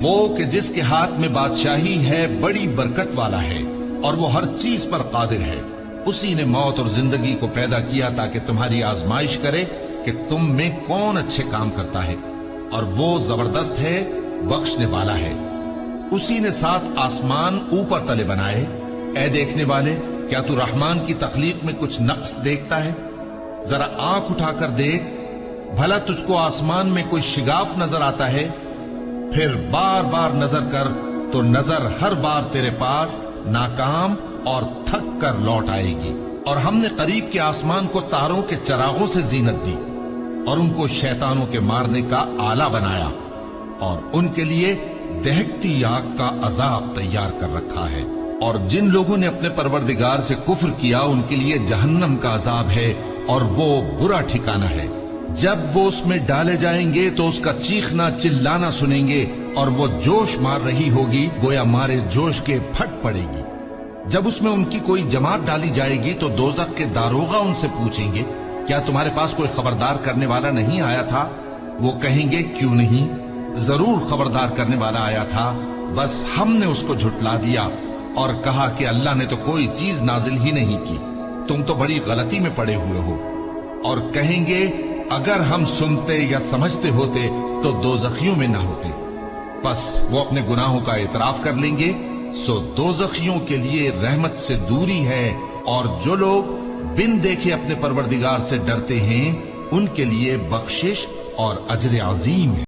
وہ کہ جس کے ہاتھ میں بادشاہی ہے بڑی برکت والا ہے اور وہ ہر چیز پر قادر ہے. اسی نے موت اور زندگی کو پیدا کیا تاکہ تمہاری آزمائش کرے کہ تم میں کون اچھے کام کرتا ہے، اور وہ زبردست ہے، بخشنے والا ہے. اسی نے 7 آسمان اوپر تلے بنائے. اے دیکھنے والے، کیا تو رحمان کی تخلیق میں کچھ نقص دیکھتا ہے؟ ذرا آنکھ اٹھا کر دیکھ، بھلا تجھ کو آسمان میں کوئی شگاف نظر آتا ہے؟ پھر بار بار نظر کر تو نظر ہر بار تیرے پاس ناکام اور تھک کر لوٹ آئے گی. اور ہم نے قریب کے آسمان کو تاروں کے چراغوں سے زینت دی اور ان کو شیطانوں کے مارنے کا آلہ بنایا، اور ان کے لیے دہکتی آگ کا عذاب تیار کر رکھا ہے. اور جن لوگوں نے اپنے پروردگار سے کفر کیا ان کے لیے جہنم کا عذاب ہے، اور وہ برا ٹھکانہ ہے. جب وہ اس میں ڈالے جائیں گے تو اس کا چیخنا چلانا سنیں گے، اور وہ جوش مار رہی ہوگی گویا مارے جوش کے پھٹ پڑے گی. جب اس میں ان کی کوئی جماعت ڈالی جائے گی تو دوزخ کے داروغہ ان سے پوچھیں گے، کیا تمہارے پاس کوئی خبردار کرنے والا نہیں آیا تھا؟ وہ کہیں گے، کیوں نہیں، ضرور خبردار کرنے والا آیا تھا، بس ہم نے اس کو جھٹلا دیا اور کہا کہ اللہ نے تو کوئی چیز نازل ہی نہیں کی، تم تو بڑی غلطی میں پڑے ہوئے ہو. اور کہیں گے، اگر ہم سنتے یا سمجھتے ہوتے تو دوزخیوں میں نہ ہوتے. پس وہ اپنے گناہوں کا اعتراف کر لیں گے، سو دوزخیوں کے لیے رحمت سے دوری ہے، اور جو لوگ بن دیکھے اپنے پروردگار سے ڈرتے ہیں ان کے لیے بخشش اور اجر عظیم ہے.